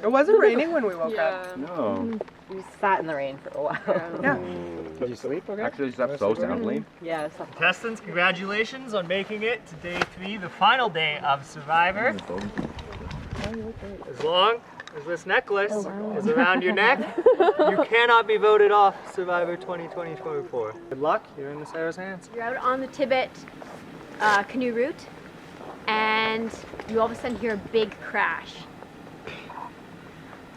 It wasn't raining when we woke up. No. We sat in the rain for a while. Yeah. Did you sleep okay? Actually, slept so soundly. Yeah. Contestants, congratulations on making it to day 3, the final day of Survivor. As long as this necklace is around your neck, you cannot be voted off Survivor 2024. Good luck, you're in Sarah's hands. You're out on the Tibet canoe route, and you all of a sudden hear a big crash.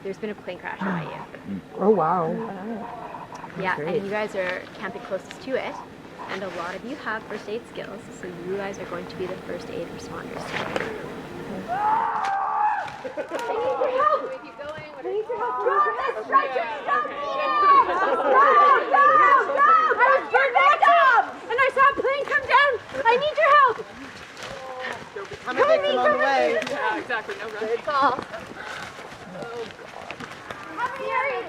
There's been a plane crash by you. Oh, wow. Yeah, and you guys are camping closest to it, and a lot of you have first aid skills, so you guys are going to be the first aid responders. I need your help! I need your help! Drop the stretcher! Stop me! Stop! I was perfect up! And I saw a plane come down! I need your help! I'm a victim on the way. Yeah, exactly. No rush. Good call. How many are you?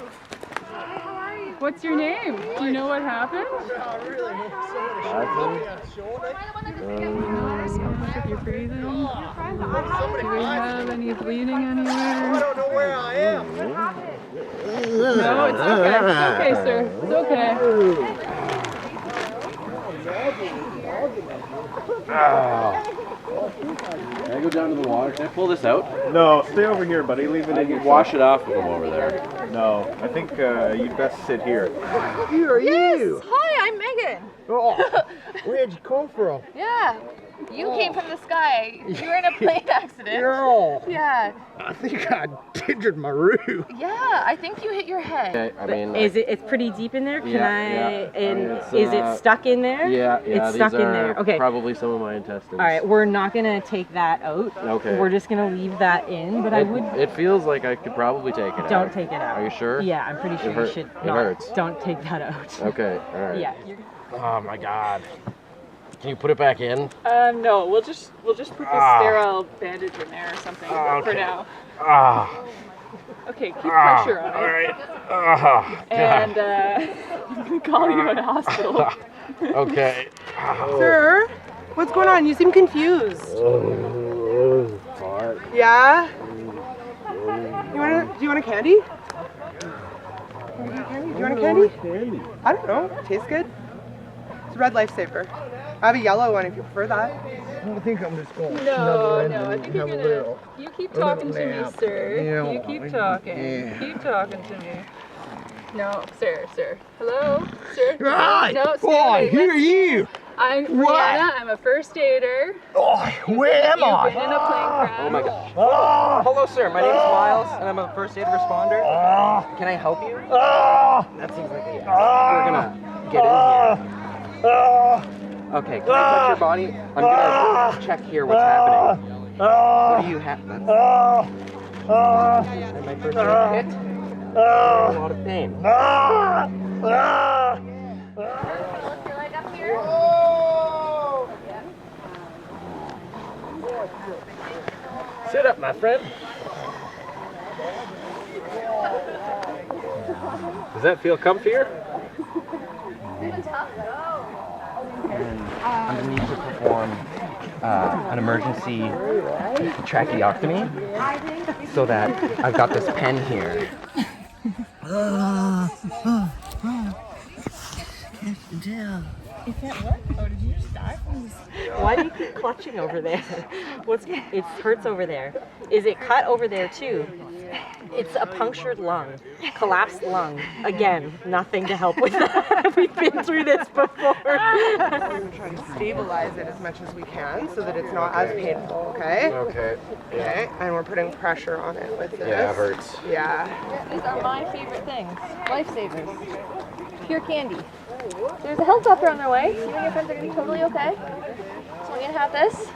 How are you? What's your name? Do you know what happened? If you're breathing. Do we have any bleeding anywhere? I don't know where I am. No, it's okay. It's okay, sir. It's okay. Can I go down to the water? Can I pull this out? No, stay over here, buddy. Leave it in your Wash it off with them over there. No, I think you'd best sit here. Who are you? Hi, I'm Megan. Oh, where'd you come from? Yeah. You came from the sky. You were in a plane accident. No, Yeah. I think I injured my roof. Yeah, I think you hit your head. Okay, I mean, It's pretty deep in there? Can it's, is it stuck in there? yeah, It's these stuck in are there. Okay. probably some of my intestines. All right, we're not gonna take that out. Okay. We're just gonna leave that in, but I would. It feels like I could probably take it out. Don't take it out. Are you sure? Yeah, I'm pretty sure hurt- you should. it not. hurts. Don't take that out. Okay, all right. Yeah. Oh my God. Can you put it back in? No, we'll just put the sterile bandage in there or something for now. Okay, keep pressure on it. All right. And I'm gonna call you at a hospital. Okay. Sir, what's going on? You seem confused. Yeah? Do you want a candy? Do you want a candy? I don't know. Tastes good. It's a red lifesaver. I have a yellow one if you prefer that. I think I'm just going to No, snuggle in I and think you're have a gonna. little. You keep a little talking to me, nap. sir. Yeah, You keep talking. yeah. Keep talking to me. No, sir. Hello, sir. Right. No, Oh, I seriously, hear you. I'm What? Brianna. I'm a first aider. Oh, where am I? You've been in a plane crash. Oh my gosh. Oh, Hello, sir. My name is Miles, and I'm a first aid responder. Can I help you? That seems like a yes. We're gonna get in here. Okay, can I touch your body? I'm gonna check here what's happening. What do you have? That's my first aid kit. I'm in a lot of pain. Lift your leg up here. Sit up, my friend. Does that feel comfier? I'm gonna need to perform an emergency tracheotomy so that I've got this pen here. Why do you keep clutching over there? It hurts over there. Is it cut over there too? It's a punctured lung, collapsed lung. Again, nothing to help with that. We've been through this before. We're going to try to stabilize it as much as we can so that it's not as painful, okay? Okay. Okay, and we're putting pressure on it with this. Yeah, it hurts. Yeah. These are my favorite things. Lifesavers. Pure candy. There's a helicopter on their way. You and your friends are gonna be totally okay. So we're gonna have this.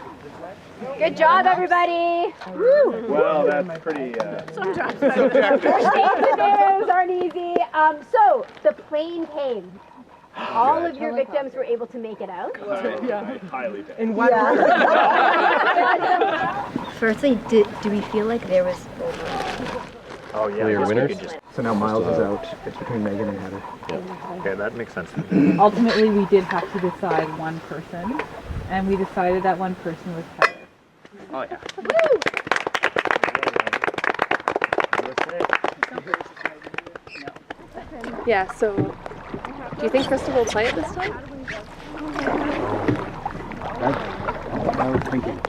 Good job, everybody. Woo! Well, that's pretty. Sometimes those aren't easy. So the plane came. All of your victims were able to make it out. Highly bad. In what Firstly, do we feel like there was Oh, yeah. Clear winners? So now Miles is out. It's between Megan and Heather. Okay, that makes sense. Ultimately, we did have to decide one person, and we decided that one person was Heather. Oh, yeah. Yeah, so do you think Crystal will play it this time? I was thinking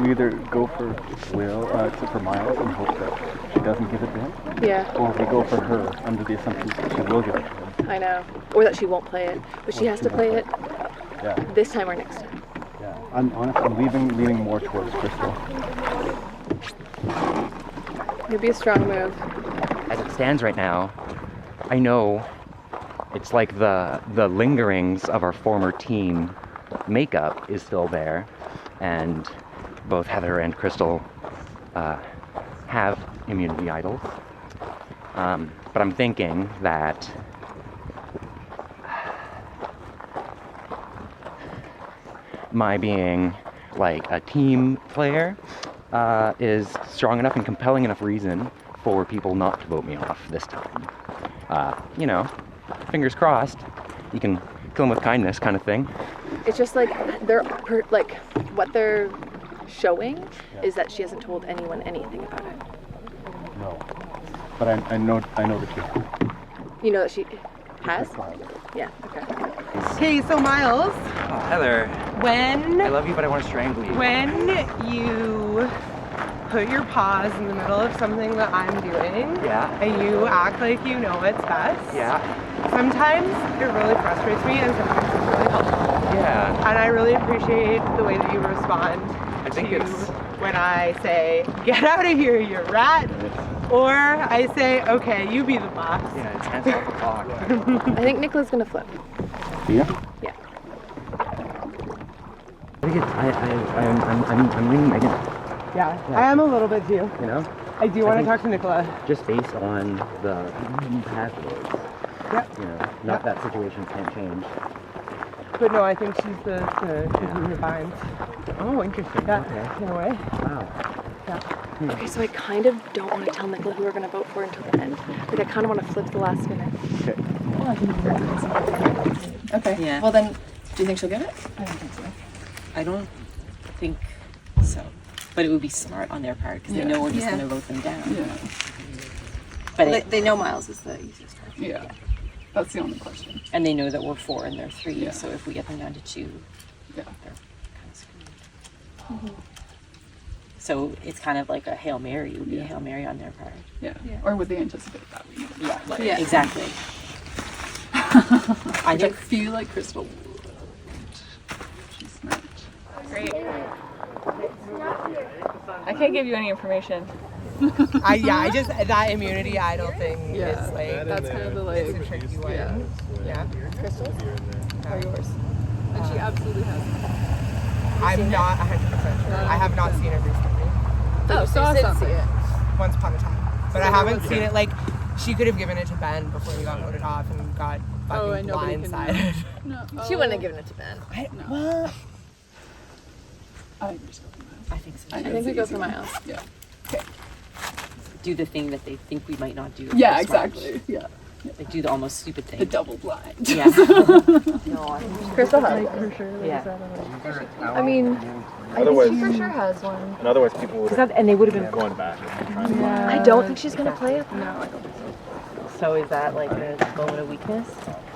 we either go for for Miles and hope that she doesn't give it to him, Yeah, or we go for her under the assumption that she will give it to him. I know. Or that she won't play it, but she has to play it Yeah, this time or next time. yeah. I'm honestly leaning more towards Crystal. It'd be a strong move. As it stands right now, I know it's like the lingerings of our former team makeup is still there, and both Heather and Crystal have immunity idols. But I'm thinking that my being like a team player is strong enough and compelling enough reason for people not to vote me off this time. You know, fingers crossed, you can kill them with kindness kind of thing. It's just like what they're showing is that she hasn't told anyone anything about it. No, but I know the truth. You know that she has? Yeah, okay. Okay, so Miles, Oh, Heather, I when love you, but I want to strangle you. you put your paws in the middle of something that I'm doing, Yeah. and you act like you know what's best, Yeah. sometimes it really frustrates me and sometimes it's really helpful. Yeah. And I really appreciate the way that you respond I think to it's- when I say, get out of here, you rat, or I say, okay, you be the boss. Yeah, it's hands off the clock. I think Nicola's gonna flip. Yeah. Yeah. I think I'm leaning Megan, Yeah, I am a little bit too. you know? I do want to think- talk to Nicola. Just based on the past words. Yep. You know, not that situations can't change. But no, I think she's the who binds. Oh, interesting. Yeah, Okay. in a way. Wow. Okay, so I kind of don't want to tell Nicola who we're gonna vote for until the end. Like I kind of want to flip the last minute. Okay. Yeah. Well then, do you think she'll get it? I don't think so. I don't think so. But it would be smart on their part because they know we're just going to vote them down. Yeah. But They know Miles is the easiest card. Yeah. That's the only question. and they know that we're 4 and they're 3. Yeah. So if we get them down to 2, Yeah. they're kind of screwed. So it's kind of like a Hail Mary. It would be a Hail Mary on their part. Yeah. Or would they anticipate that? Yeah. Like, Exactly. I feel like Crystal would. She's smart. Great. I can't give you any information. I just that immunity idol thing Yeah. is like That's kind of the like. it's a tricky one. Yeah. Yeah. Crystals are yours. And she absolutely has. I'm not 100% sure. I have not seen it recently. Oh, saw something. Once upon a time. But I haven't seen it like she could have given it to Ben before he got voted off and got fucking nobody can blindsided. No. She wouldn't have given it to Ben. Well, I think we're just going with I think so. that. I think we go for Miles. Yeah. Do the thing that they think we might not do. if Yeah, we're smart. exactly. Yeah. Like do the almost stupid thing. The double blind. Yeah. Crystal has Yeah. I mean, Otherwise, she for sure has one. and otherwise people would have And they would have been. gone back and trying to I don't think she's gonna play it. No, I don't think so. So is that like a moment of weakness?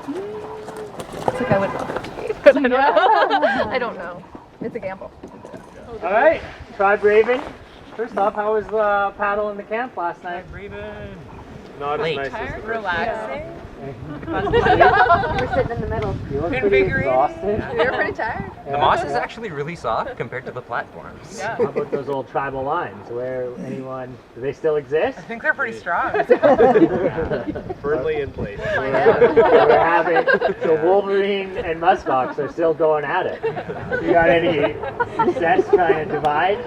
It's like I would love it to be, but I don't know. I don't know. It's a gamble. All right, Tribe Raven. First off, how was the paddle in the camp last night? not Late. as nice as the first relaxing. We're sitting in the middle. You look pretty exhausted. You're pretty tired. The moss is actually really soft compared to the platforms. How about those old tribal lines? Where anyone, do they still exist? I think they're pretty strong. firmly in place. We're having, so Wolverine and Muskox are still going at it. You got any success trying to divide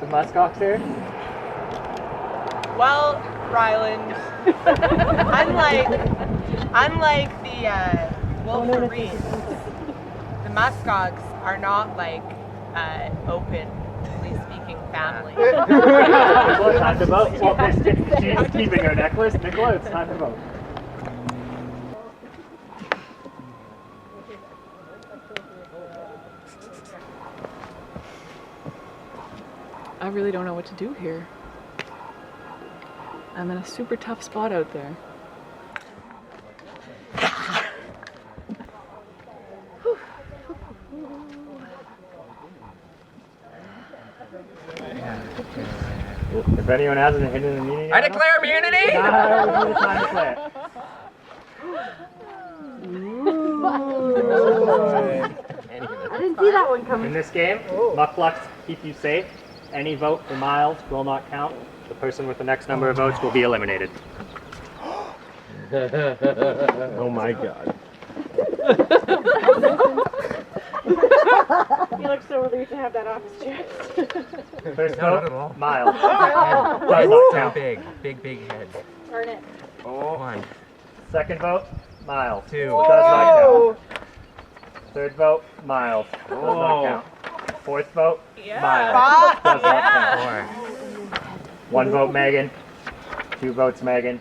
the Muskox here? Well, Ryland, unlike the Wolverines, the Muskox are not like openly speaking family. Nicola, time to vote. Well, she's keeping her necklace. Nicola, it's time to vote. I really don't know what to do here. I'm in a super tough spot out there. If anyone hasn't hidden immunity, I declare immunity! Now would be the time to play I didn't see that one it. coming. In this game, mucklucks keep you safe. Any vote for Miles will not count. The person with the next number of votes will be eliminated. Oh my god. You look so relieved to have that off his chest. First No, not vote, at all. Miles. Head. Does not count. Big head. Earn it. Oh. 1, Second vote, Miles. 2. Does not count. Third vote, Miles. Does not count. Fourth vote, Miles. Does not count. 4. 1 vote, Megan. 2 votes, Megan.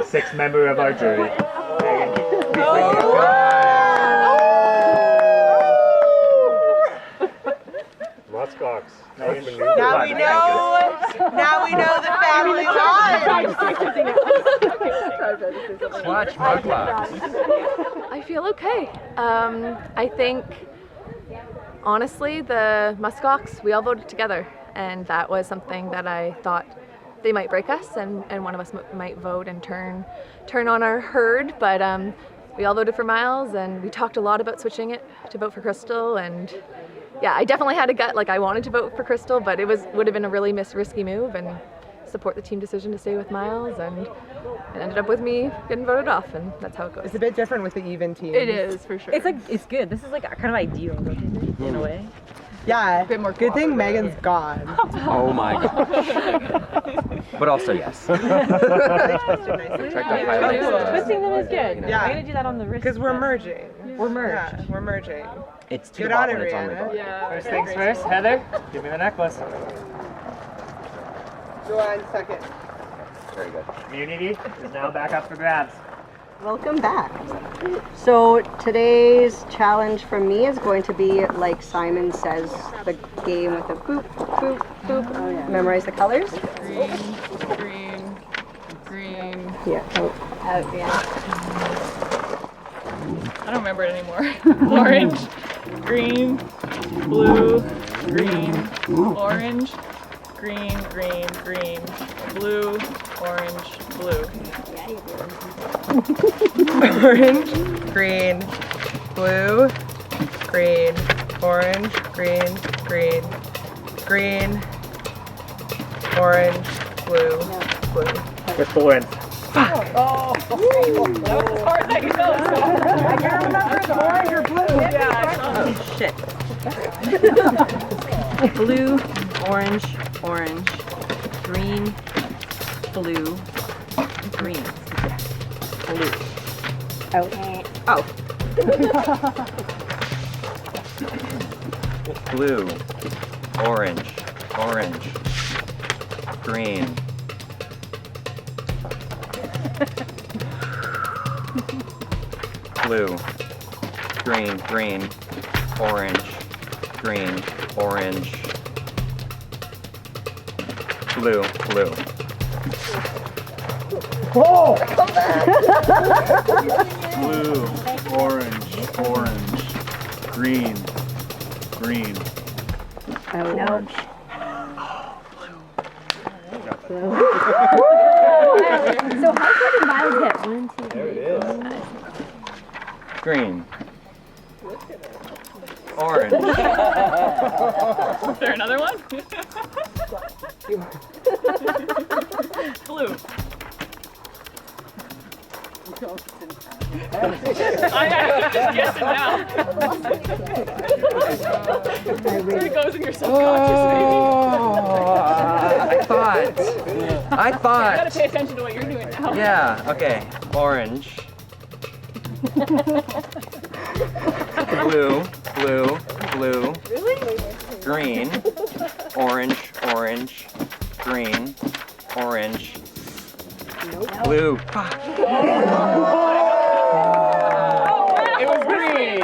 Sixth member of our jury. Megan. Muskox. Megan. Now we know the family line. Watch Muckbox. I feel okay. I think, honestly, the Muskox, we all voted together, and that was something that I thought they might break us, and one of us might vote and turn on our herd, but we all voted for Miles, and we talked a lot about switching it to vote for Crystal, and yeah, I definitely had a gut, like I wanted to vote for Crystal, but it would have been a really risky move, and support the team decision to stay with Miles, and it ended up with me getting voted off, and that's how it goes. It's a bit different with the even team. It is, for sure. It's good. This is like kind of ideal, don't you think, in a way? Yeah. A bit more Good thing Megan's gone. Oh my gosh. But also yes. Check that highlights. Twisting them is good. Yeah. I'm gonna do that on the wrist. Because we're merging. We're merged. Yeah, we're merging. It's too Good hot on when it, it's on my Rihanna. body. Yeah. First things first, Heather, give me the necklace. Go on, second. Very good. Immunity is now back up for grabs. Welcome back. So today's challenge from me is going to be, like Simon says, the game with a boop, boop, boop. Oh, yeah. Memorize the colors. Green. Yeah. Oh, yeah. I don't remember it anymore. Orange, green, blue, green, orange, green, blue, orange, blue. Orange, green, blue, green, orange, green, orange, blue. Crystal wins. That was hard that you know. I can't remember the orange or blue. Shit. Blue, orange, green, blue, green. Blue. Oh. Oh. Blue, orange, green. Blue, green, orange, blue. Oh! Blue, orange, green. Oh, no. Orange. So how far did Miles get? 1, 2, 3, There it is. Green. Orange. Is there another one? Blue. I'm just guessing now. There it goes in your subconscious, I You thought. gotta pay attention to what you're doing now. Yeah, okay. Orange. Blue. Really? Green. Orange. Green. Orange. Blue. It was green.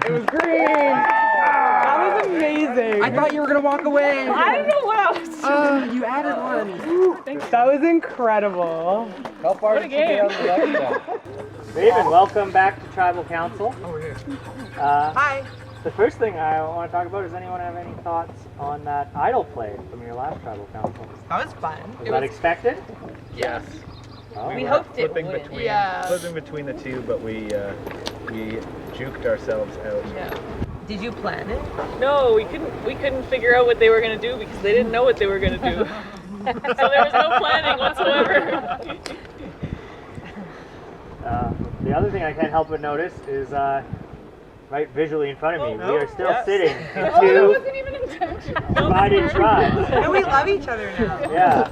It was green. That was amazing. I thought you were gonna walk away. I don't know what else. You added That was incredible. How far did you be on the left now? Raven, welcome back to Tribal Council. Over here. Hi. The first thing I want to talk about, does anyone have any thoughts on that idol play from your last Tribal Council? That was fun. Was that expected? Yes. Oh, We hoped it Flipping would. between, flipping between the two, but we juked ourselves out. Yeah. Did you plan it? No, we couldn't figure out what they were gonna do because they didn't know what they were gonna do. So there was no planning whatsoever. The other thing I can't help but notice is right visually in front of me, we are still sitting in Oh, that two wasn't even intentional. divided tribes. And we love each other now. Yeah.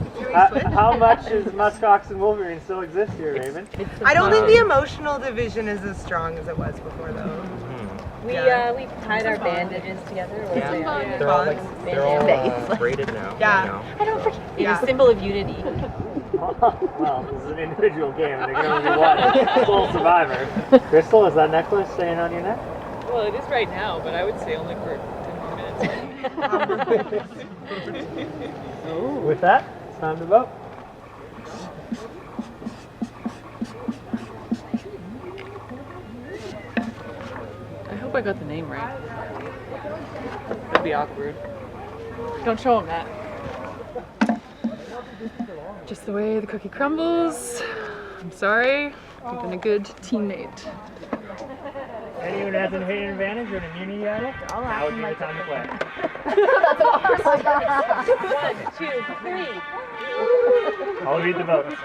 How much does muskox and wolverine still exist here, Raven? I don't think the emotional division is as strong as it was before, though. We tied our bandages together. What was it? They're all like braided now. Yeah. You know, I don't forget. It's Yeah. a symbol of unity. Well, this is an individual game and there can only be one full survivor. Crystal, is that necklace staying on your neck? Well, it is right now, but I would say only for 10 more minutes. With that, it's time to vote. I hope I got the name right. That'd be awkward. Don't show him that. Just the way the cookie crumbles. I'm sorry. I've been a good teammate. Anyone has an hidden advantage or an immunity idol? Now would be the time to play. 1, 2, 3. I'll read the votes.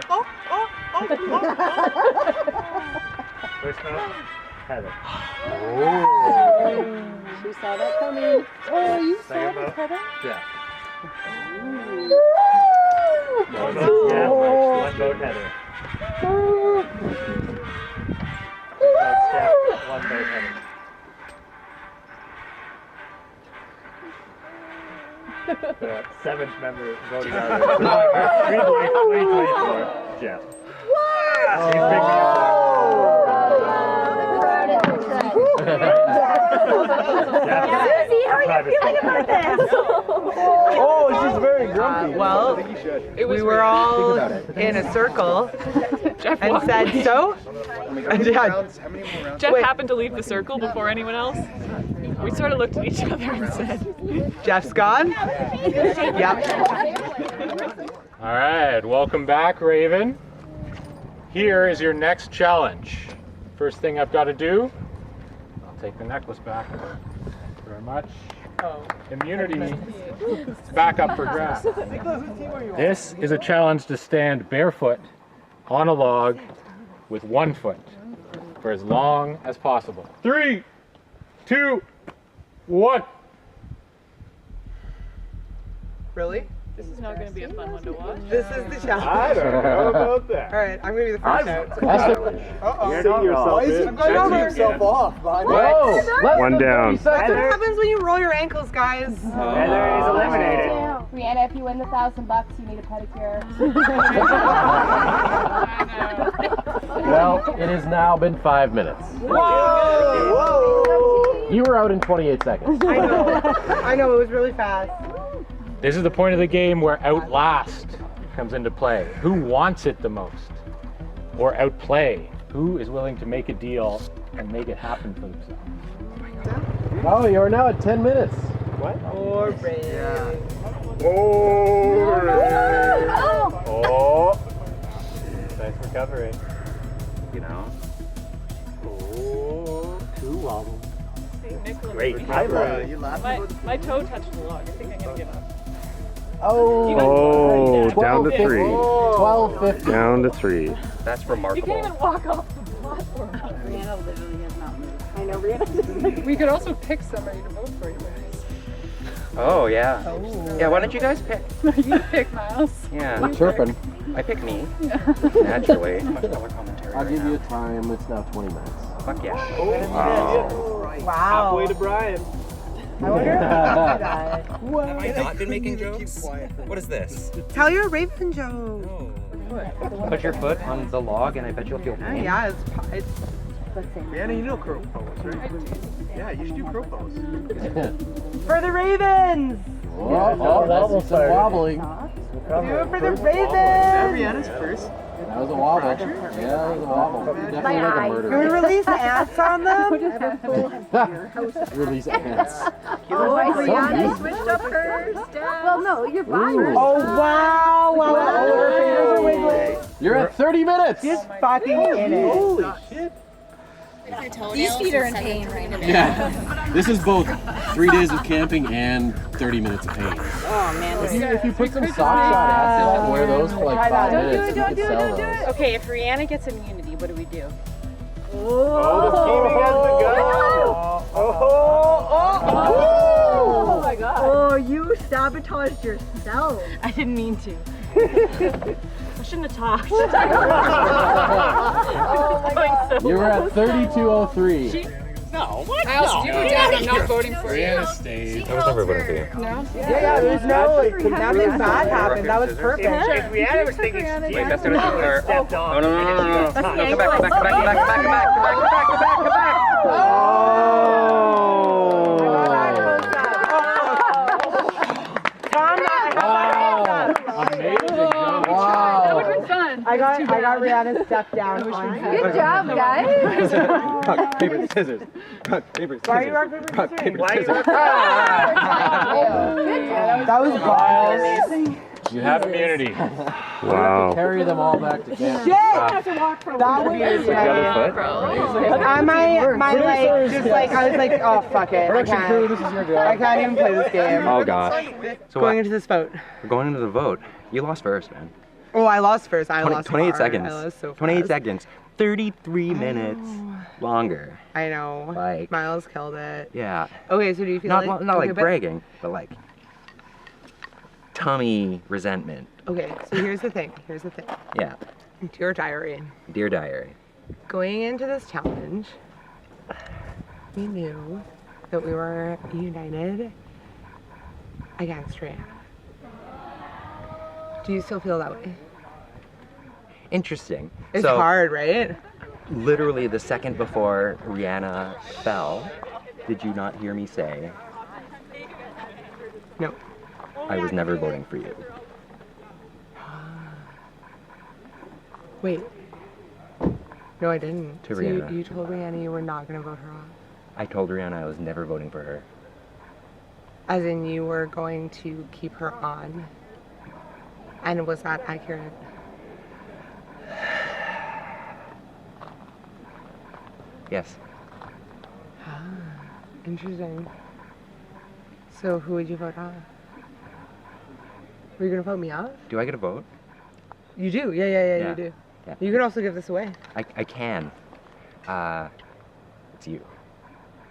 First vote, Heather. She saw that coming. Oh, you saw Second that, vote, Heather? Jeff. One vote Jeff, one vote Heather. One vote Jeff, one vote Heather. The seventh member voted out. 324, Jeff. What? He's picking Susie, how are you feeling about this? Oh, she's very grumpy. Well, I think you should. we were all in a circle and said, so? And yeah, Jeff happened to leave the circle before anyone else. We sort of looked at each other and said, Jeff's gone? Yep. All right, welcome back, Raven. Here is your next challenge. First thing I've got to do, I'll take the necklace back. Thank you very much. Immunity back up for grabs. This is a challenge to stand barefoot on a log with one foot for as long as possible. 3, 2, 1. Really? this is not going to be a fun one to watch. This is the challenge. I don't know about that. All right, I'm going to be the first out. Uh-oh. You're not yourself in. I'm going over. yourself off. Whoa! One down. That's what happens when you roll your ankles, guys. Heather is eliminated. Rihanna, if you win the $1,000, you need a pedicure. Well, it has now been 5 minutes. Whoa! You were out in 28 seconds. I know, it was really fast. This is the point of the game where Outlast comes into play. Who wants it the most? Or Outplay? Who is willing to make a deal and make it happen for themselves? Oh, you are now at 10 minutes. What? Or Reid. Oh! Nice recovery. You know. Oh, 2 wobbles. Great. My toe touched the log. I think I'm going to give up. Oh, down to 3. 12:50. Down to 3. That's You remarkable. can't even walk off the platform. Rihanna literally has not moved. I know, Rihanna. We could also pick somebody to vote for you guys. Oh, yeah. Yeah, why don't you guys pick? You pick Miles. Yeah. I'm chirping. I pick me. Naturally. Much color commentary. I'll right give now. you a time. It's now 20 minutes. Fuck yeah. Wow. Halfway to Brian. I wonder if I can do that. Have I not been making jokes? What is this? Tell your Raven joke. Put your foot on the log and I bet you'll feel pain. Yeah, it's Rihanna, you know crow pose, right? Yeah, you should do crow pose. for the Ravens. That's some wobbling. Do it for the Ravens. Rihanna's first. That was a wobble. Yeah, that was a wobble. Definitely like a murder. Can we release ants on them? Release ants. Rihanna switched up her stats. Well, no, you're fine. Oh, wow. Wow. Her fingers are wiggling. You're at 30 minutes. She's fucking in it. Holy shit. These feet are in pain right now. Yeah. This is both 3 days of camping and 30 minutes of pain. Oh man, If you put some sock shot acid and wear those for like 5 minutes, you could sell those. Okay, if Rihanna gets immunity, what do we do? Oh, the scheming has begun. Oh my god. Oh, you sabotaged yourself. I didn't mean to. I shouldn't have talked. You were at 3203. No, what? Miles, you go down. I'm not voting for you. Rihanna stayed. I was never voting for you. No? Yeah, there's no, like, nothing bad happened. That was perfect. If Rihanna was thinking Wait, that's gonna stepped on. No, come back. I got Rihanna's step down. Good job, guys. Rock, paper, scissors. Rock, paper, scissors. Why are you rock, paper, Rock, scissors? paper, Why are you scissors. That was wild. You have immunity. Wow. Carry them all back to camp. Shit! That was The other foot? my like, just like, I was like, oh, fuck it. I Production crew, this is your job. I can't even play this game. Oh gosh. So Going what? into this vote. We're going into the vote. You lost first, man. Oh, I lost first. I lost 28 hard. seconds. I lost so 28 fast. seconds. 33 minutes longer. I know. Like- Miles killed it. Yeah. Okay, so do you feel Not like... not okay, like but- bragging, but like tummy resentment. Okay, so here's the thing. Yeah. Dear diary. Dear diary. Going into this challenge, we knew that we were united against Rihanna. Do you still feel that way? Interesting. It's So, hard, right? literally the second before Rihanna fell, did you not hear me say, No. I was never voting for you? Wait. No, I didn't. To So Rihanna. you told Rihanna you were not going to vote her off. I told Rihanna I was never voting for her. As in you were going to keep her on. And was that accurate? Yes. Ah, interesting. So who would you vote off? Were you going to vote me off? Do I get a vote? You do. Yeah, Yeah. you do. Yeah. You can also give this away. I can. It's you.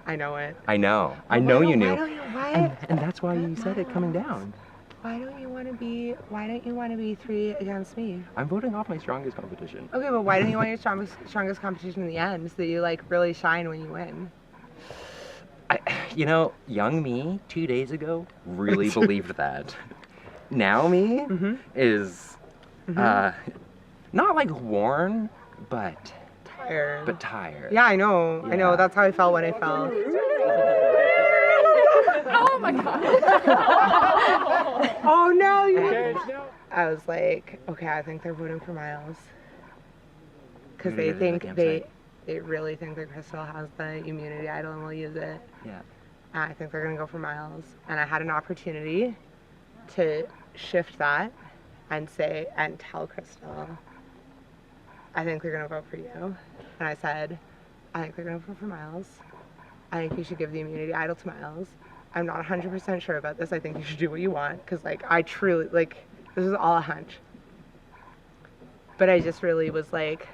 I know it. I know. I know you knew. Why And that's why you said it coming down. don't you want to be 3 against me? I'm voting off my strongest competition. Okay, but why don't you want your strongest competition in the end so that you like really shine when you win? Young me 2 days ago really believed that. Now me is not like worn, but Tired. tired. Yeah, I know. I know. That's how I felt when I fell. Oh my god. Oh no! I was like, okay, I think they're voting for Miles because they think they really think that Crystal has the immunity idol and will use it. Yeah. And I think they're gonna go for Miles. And I had an opportunity to shift that and tell Crystal, I think they're gonna vote for you. And I said, I think they're gonna vote for Miles. I think you should give the immunity idol to Miles. I'm not 100% sure about this. I think you should do what you want because, like, I truly, like, this is all a hunch. But I just really was like,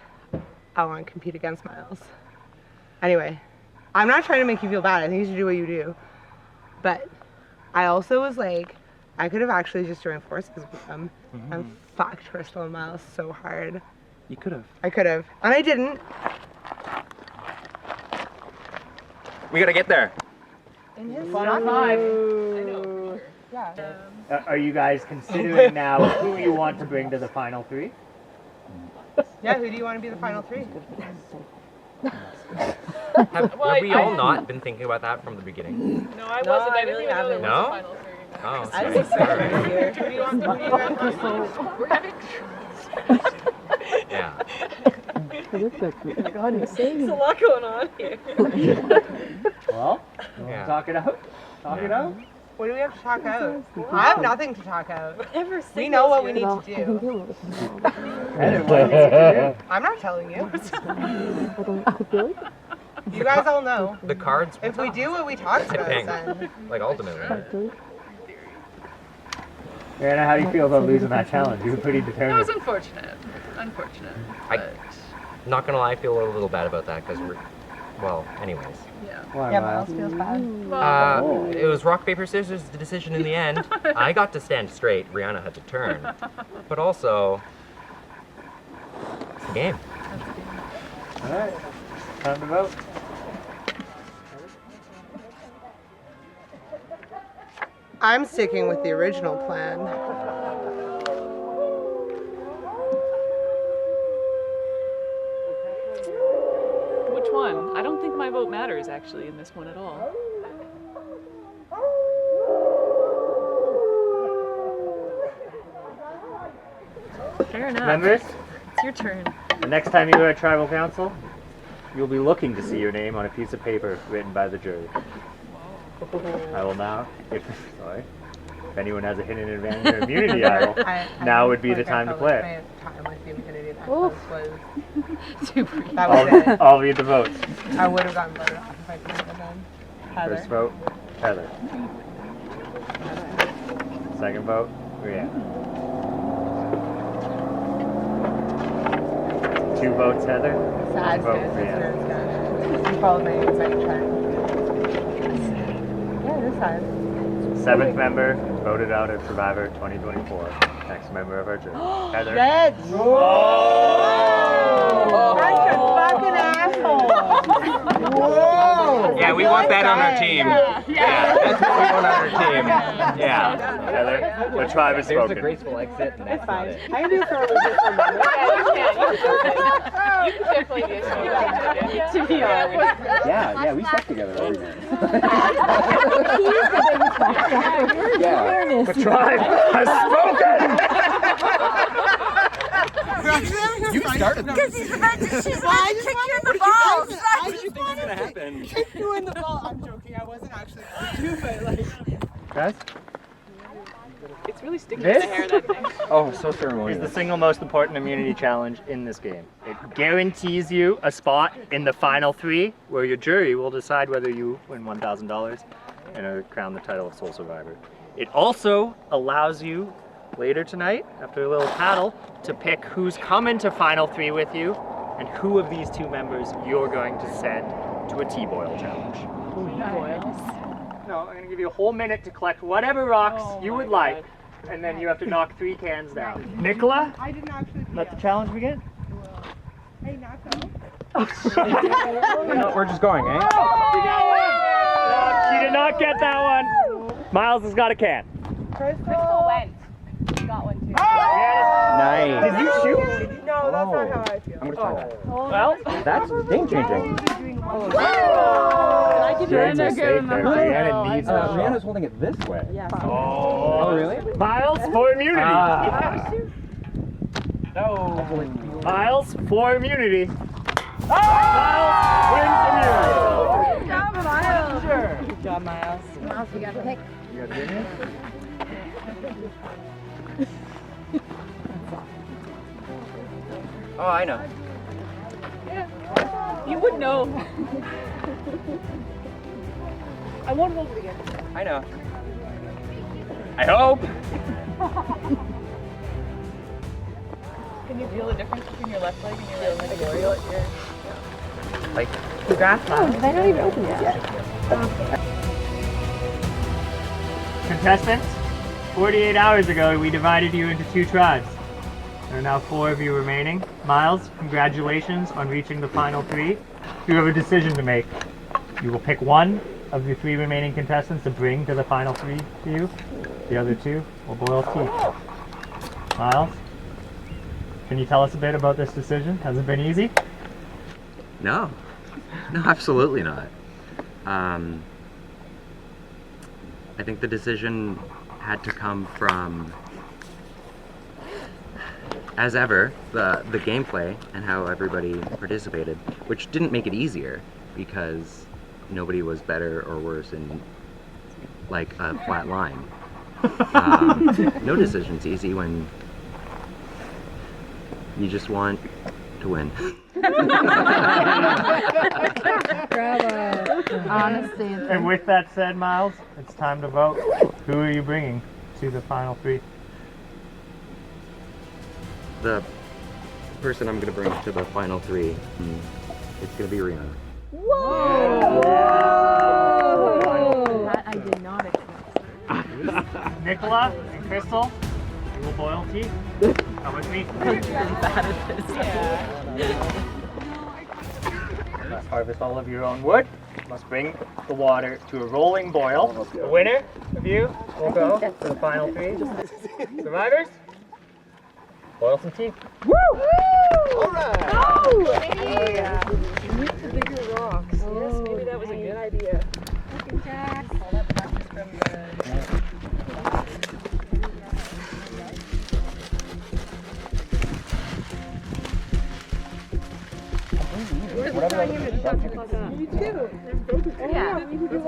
I want to compete against Miles. Anyway, I'm not trying to make you feel bad. I think you should do what you do. But I also was like, I could have actually just joined forces with them and fucked Crystal and Miles so hard. You could have. I could have. And I didn't. We gotta get there. In his Final stomach. five. I know. Yeah. Are you guys considering now who you want to bring to the final 3? Yeah, who do you want to be the final 3? Have we all not been thinking about that from the beginning? No, I wasn't. I didn't even know there was No? a final 3. Oh, I'm sorry. so sorry. Who do you want? We're having Yeah. God, he's saying There's a lot going on here. Well, Yeah. talk it out. Talk it out. What do we have to talk out? I have nothing to talk out. Never We know what we need to do. I'm not telling you. You guys all know. The cards. If we do what we talked about, Tipping. then Like ultimately. Anna, how do you feel about losing that challenge? You were pretty That was determined. unfortunate. Unfortunate. Not gonna lie, I feel a little bad about that because we're. Well, anyways. Yeah. Why, yeah, Miles? Miles feels bad. It was rock, paper, scissors, the decision in the end. I got to stand straight, Rihanna had to turn. But also, it's the game. Alright, time to vote. I'm sticking with the original plan. Which one? I don't think my vote matters actually in this one at all. Fair enough. Members, It's your turn. the next time you are at Tribal Council, you'll be looking to see your name on a piece of paper written by the jury. I will now, if anyone has a hidden advantage or immunity idol, now would be the time to play it. My time with the immunity that was that was it. I'll read the votes. I would have gotten voted off if I didn't have done. Heather. First vote, Heather. Second vote, Brianna. 2 votes, Heather. Sad Vote, face. Brianna. You followed my anxiety chart. Yeah, it is sad. 7th member voted out at Survivor 2024. Next member of our jury, Heather. Red. That's a fucking asshole. Whoa. Yeah, we want that on our team. Yeah, that's what we want on our team. Yeah. Heather, the tribe has There's spoken. a graceful exit, and that's not it. I can do it for a little bit for a moment. You can definitely do it. To be honest. Yeah, we slept together every night. The tribe has spoken! You started this. She's about to kick you in the balls. What did you think was gonna happen? Kick you in the ball. I'm joking. I wasn't actually going to, but like. Guys? It's really sticky This? to the hair, that thing. Oh, so Is ceremonial. the single most important immunity challenge in this game. It guarantees you a spot in the final 3 where your jury will decide whether you win $1,000 and are crowned the title of Sole Survivor. It also allows you later tonight, after a little paddle, to pick who's coming to final 3 with you and who of these 2 members you're going to send to a T-boil challenge. No, I'm going to give you a whole minute to collect whatever rocks you would like, and then you have to knock 3 cans down. Nicola, I didn't actually. let the challenge begin. Hey, Nacho. We're just going, eh? No, she did not get that one. Miles has got a can. Crystal went. She got one too. Nice. Did you shoot? No, that's not how I feel. I'm gonna try that. Well, That's game changing. great mistake there. Brianna needs that shot. Rihanna's holding it this way. Yeah. Oh, really? Miles for immunity. No. Miles for immunity. Miles wins immunity. Good job, Miles. Good job, Miles. Miles, we got to pick. You got immunity? Oh, I know. You would know. I won't hold it again. I know. I hope. Can you feel the difference between your left leg and your right leg? I can feel it here. Like, Congrats, Miles. They're not even open yet. Contestants, 48 hours ago we divided you into 2 tribes. There are now 4 of you remaining. Miles, congratulations on reaching the final 3. You have a decision to make. You will pick one of the 3 remaining contestants to bring to the final 3 to you. The other 2 will boil tea. Miles, can you tell us a bit about this decision? Has it been easy? no. No, absolutely not. I think the decision had to come from, as ever, the gameplay and how everybody participated, which didn't make it easier because nobody was better or worse in like a flat line. No decision's easy when you just want to win. Bravo. Honestly. And with that said, Miles, it's time to vote. Who are you bringing to the final 3? The person I'm gonna bring to the final 3, it's gonna be Rihanna. Whoa! That I did not expect. Nicola and Crystal, you will boil tea. Come with me. I'm bad at this. Must harvest all of your own wood. Must bring the water to a rolling boil. The winner of you will go to the final 3. Survivors, boil some tea. Woo! Alright! Oh, yeah. Move the bigger rocks. Yes, maybe that was a good idea. All that practice from the... Whatever that You too. Yeah. We can do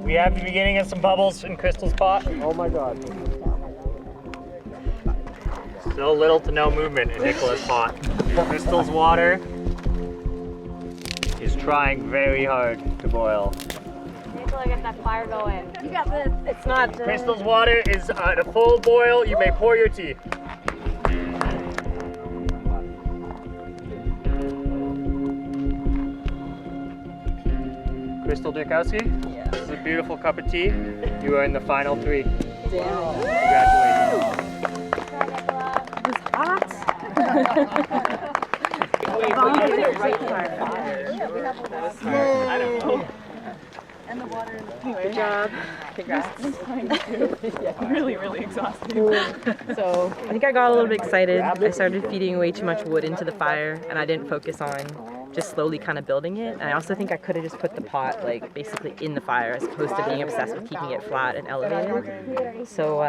We have the beginning of some bubbles in Crystal's pot. Oh my god. Still little to no movement in Nicola's pot. Crystal's water is trying very hard to boil. Nicola, get that fire going. You got this. It's not. Crystal's water is at a full boil. You may pour your tea. Crystal Durkowski, this is a beautiful cup of tea. You are in the final 3. Congratulations. It was hot. I don't know. And the water. Anyway, Good job. Congrats. Really, really exhausting. So I think I got a little bit excited. I started feeding way too much wood into the fire, and I didn't focus on just slowly kind of building it. And I also think I could have just put the pot like basically in the fire as opposed to being obsessed with keeping it flat and elevated. So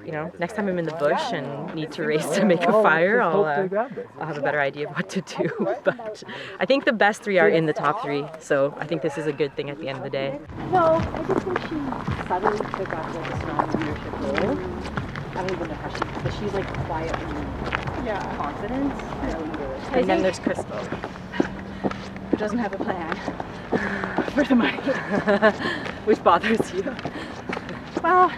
you know, next time I'm in the bush and need to race to make a fire, I'll have a better idea of what to do. But I think the best 3 are in the top 3. So I think this is a good thing at the end of the day. No, I just think she suddenly took on like a strong leadership role. I don't even know how but she's like quiet and confident. And then there's Crystal, Who doesn't have a plan for the money. which bothers you. Well,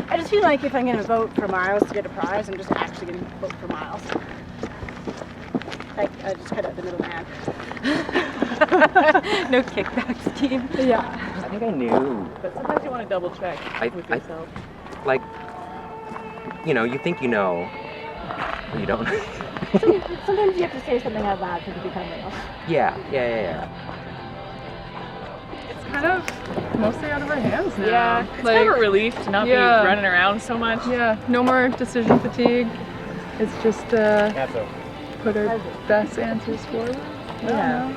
I just feel like if I'm going to vote for Miles to get a prize, I'm just actually going to vote for Miles. Like, I just cut out the middleman. No kickback scheme. Yeah. I think I knew. But sometimes you want to double check with yourself. Like, you know, you think you know, but you don't. Sometimes you have to say something out loud for it to become real. Yeah. It's kind of mostly out of our hands now. Yeah, it's kind of a relief to not be running around so much. Yeah, no more decision fatigue. It's just put our best answers forward. Yeah,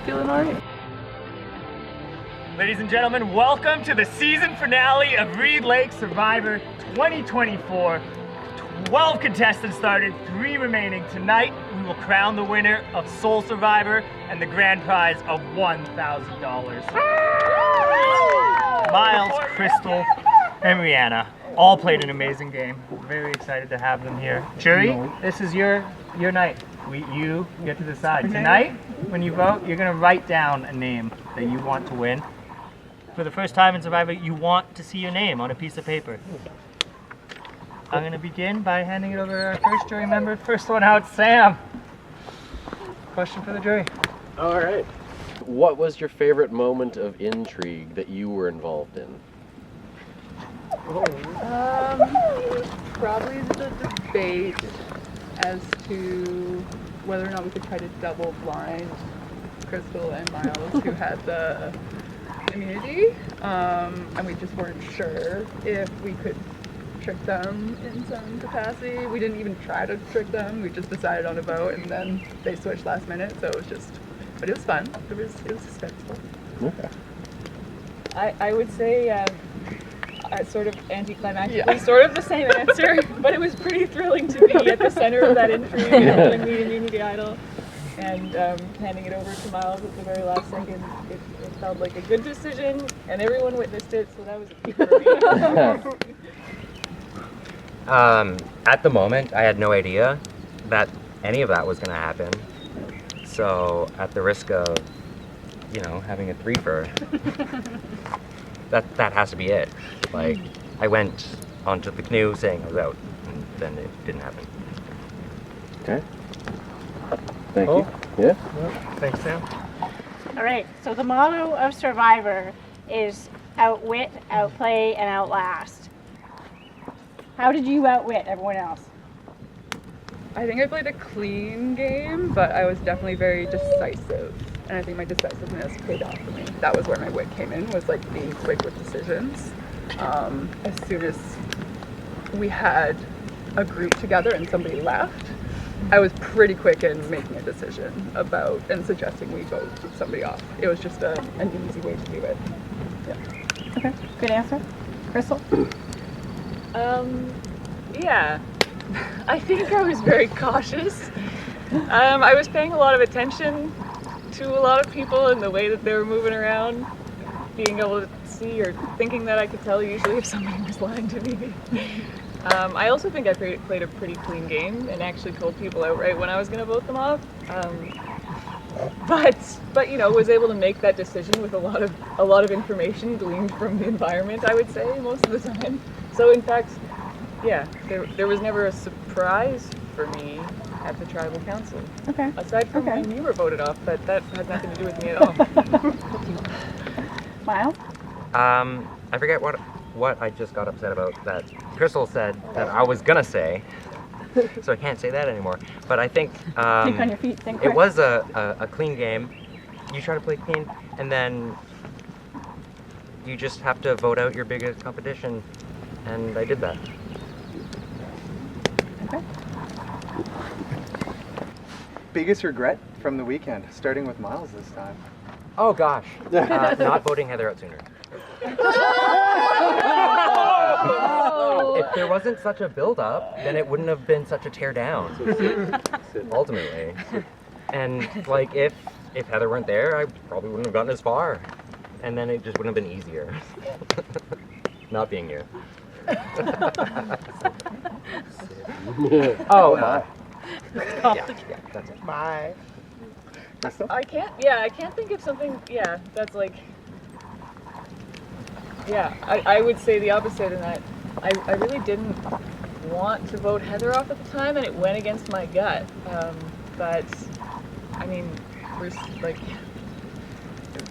feeling alright. Ladies and gentlemen, welcome to the season finale of Reid Lake Survivor 2024. 12 contestants started, 3 remaining. Tonight, we will crown the winner of Soul Survivor and the grand prize of $1,000. Miles, Crystal, and Rihanna all played an amazing game. Very excited to have them here. Jury, this is your night. You get to decide. Tonight, when you vote, you're gonna write down a name that you want to win. for the first time in Survivor, you want to see your name on a piece of paper. I'm going to begin by handing it over to our first jury member. First one out, Sam. Question for the jury. All right. What was your favorite moment of intrigue that you were involved in? Probably the debate as to whether or not we could try to double blind Crystal and Miles, who had the immunity, and we just weren't sure if we could trick them in some capacity. We didn't even try to trick them. We just decided on a vote, and then they switched last minute. So it was just, but it was fun. It was suspenseful. Okay. I would say sort of anticlimactically, sort of the same answer, but it was pretty thrilling to be at the center of that intrigue and pulling the immunity idol and handing it over to Miles at the very last second. It felt like a good decision, and everyone witnessed it, so that was a peak for me. At the moment, I had no idea that any of that was going to happen. So, at the risk of, you know, having a threefer, that has to be it. Like, I went onto the canoe saying I was out, and then it didn't happen. Okay. Thank you. Yeah. Thanks, Sam. All right, so the motto of Survivor is outwit, outplay, and outlast. How did you outwit everyone else? I think I played a clean game, but I was definitely very decisive. And I think my decisiveness paid off for me. That was where my wit came in, was like being quick with decisions. As soon as we had a group together and somebody left, I was pretty quick in making a decision about and suggesting we vote somebody off. It was just an easy way to do it. Yeah. Okay, good answer. Crystal? Yeah, I think I was very cautious. I was paying a lot of attention to a lot of people and the way that they were moving around, being able to see or thinking that I could tell usually if somebody was lying to me. I also think I played a pretty clean game and actually told people outright when I was going to vote them off. But you know, was able to make that decision with a lot of information gleaned from the environment, I would say, most of the time. So in fact, yeah, there was never a surprise for me at the tribal council. Okay. Aside from when you were voted off, but that had nothing to do with me at all. Miles? I forget what I just got upset about that Crystal said that I was gonna say, so I can't say that anymore. But I think Think on your feet, think it quick. was a clean game. You try to play clean, and then you just have to vote out your biggest competition, and I did that. Biggest regret from the weekend, starting with Miles this time. Oh gosh, not voting Heather out sooner. If there wasn't such a build-up, then it wouldn't have been such a tear down. Ultimately, and like if Heather weren't there, I probably wouldn't have gotten as far, and then it just wouldn't have been easier. Not being you. Oh, Yeah, that's it. Bye. I can't think of something, that's like, I would say the opposite in that I really didn't want to vote Heather off at the time, and it went against my gut. But, I mean, we're like,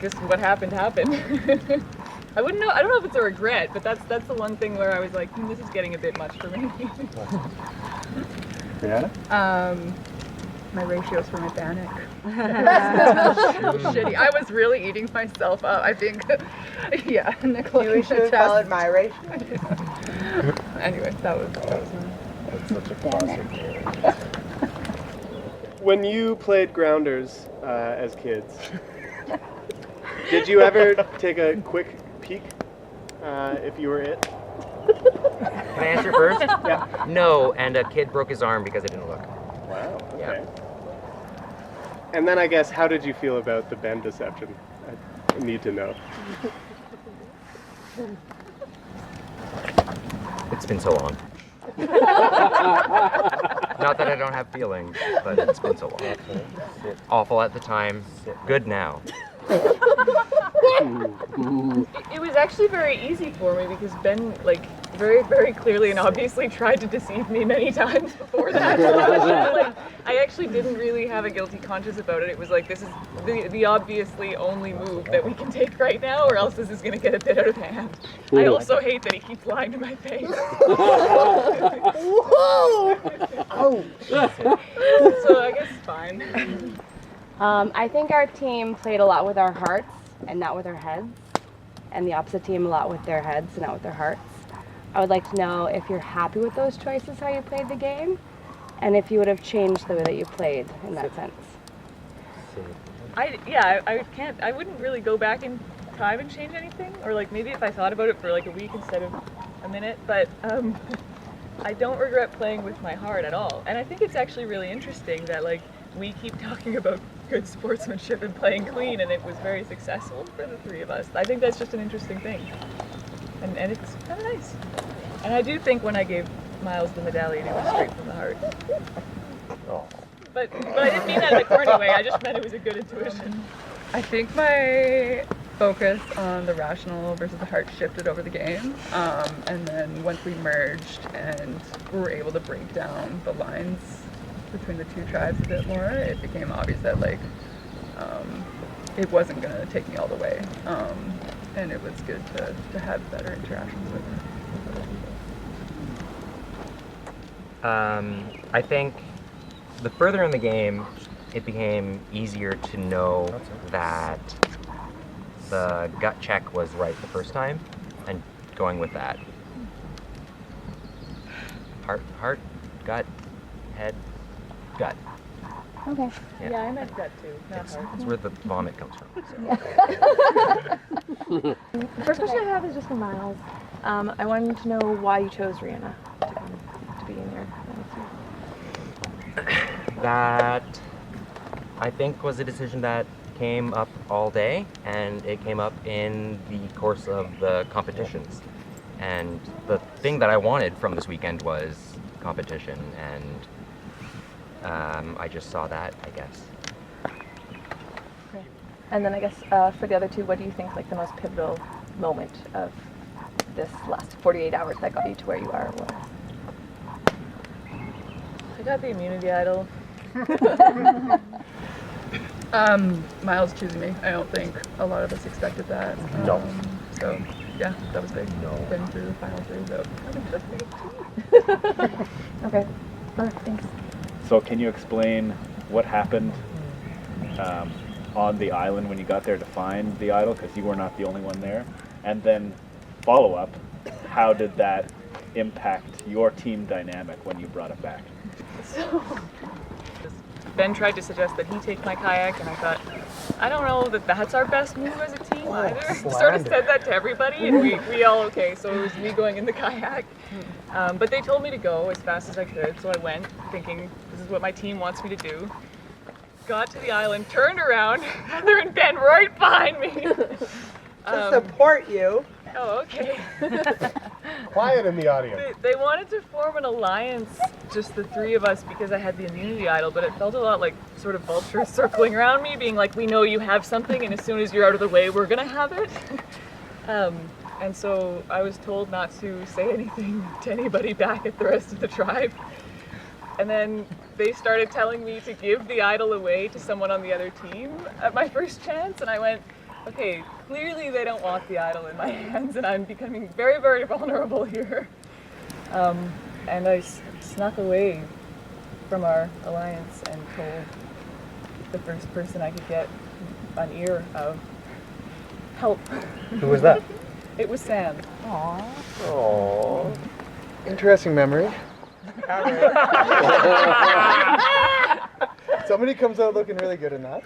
just what happened. I don't know if it's a regret, but that's the one thing where I was like, this is getting a bit much for me. Brianna? My ratios for my Bannock. Shitty. I was really eating myself up. I think, You should have followed my ratio. Anyway, that was That's such a classic. When you played Grounders as kids, did you ever take a quick peek if you were it? Can I answer first? Yeah. No, and a kid broke his arm because I didn't look. Wow. Okay. Yeah. And then I guess, how did you feel about the Ben deception? I need to know. It's been so long. Not that I don't have feelings, but it's been so long. Awful at the time, good now. It was actually very easy for me because Ben, like, very, very clearly and obviously tried to deceive me many times before that. Like, I actually didn't really have a guilty conscience about it. It was like, this is the obviously only move that we can take right now, or else this is going to get a bit out of hand. I also hate that he keeps lying to my face. Whoa! Oh. So I guess it's fine. I think our team played a lot with our hearts and not with our heads, and the opposite team a lot with their heads and not with their hearts. I would like to know if you're happy with those choices, how you played the game, and if you would have changed the way that you played in that sense. I wouldn't really go back in time and change anything, or like maybe if I thought about it for like a week instead of a minute, but I don't regret playing with my heart at all. And I think it's actually really interesting that like we keep talking about good sportsmanship and playing clean, and it was very successful for the three of us. I think that's just an interesting thing. And it's kind of nice. And I do think when I gave Miles the medallion, it was straight from the heart. Oh. But I didn't mean that in a corny way, I just meant it was a good intuition. I think my focus on the rational versus the heart shifted over the game. And then once we merged and we were able to break down the lines between the two tribes a bit more, it became obvious that like it wasn't going to take me all the way. And it was good to have better interactions with her. I think the further in the game, it became easier to know that the gut check was right the first time, and going with that. Heart, gut, head, gut. Okay. Yeah, I meant gut too, not heart. It's where the vomit comes from. The first question I have is just for Miles. I wanted to know why you chose Rihanna to be in your That, I think, was a decision that came up all day, and it came up in the course of the competitions. And the thing that I wanted from this weekend was competition, and I just saw that, I guess. And then I guess for the other two, what do you think like the most pivotal moment of this last 48 hours that got you to where you are was? I got the immunity idol. Miles choosing me. I don't think a lot of us expected that. No. So yeah, that was big. Getting through the final three, so Okay. Thanks. So can you explain what happened on the island when you got there to find the idol? Because you were not the only one there. And then follow up, how did that impact your team dynamic when you brought it back? So Ben tried to suggest that he take my kayak, and I thought, I don't know that that's our best move as a team either. Sort of said that to everybody, and we all okay, so it was me going in the kayak. But they told me to go as fast as I could, so I went thinking, this is what my team wants me to do. Got to the island, turned around, Heather and Ben right behind me. To support you. Oh, okay. Quiet in the audience. They wanted to form an alliance, just the three of us, because I had the immunity idol, but it felt a lot like sort of vultures circling around me, being like, we know you have something, and as soon as you're out of the way, we're gonna have it. And so I was told not to say anything to anybody back at the rest of the tribe. And then they started telling me to give the idol away to someone on the other team at my first chance, and I went, okay, clearly they don't want the idol in my hands, and I'm becoming very, very vulnerable here. And I snuck away from our alliance and told the first person I could get an ear of help. Who was that? It was Sam. Aww. Aww. Interesting memory. Somebody comes out looking really good in that.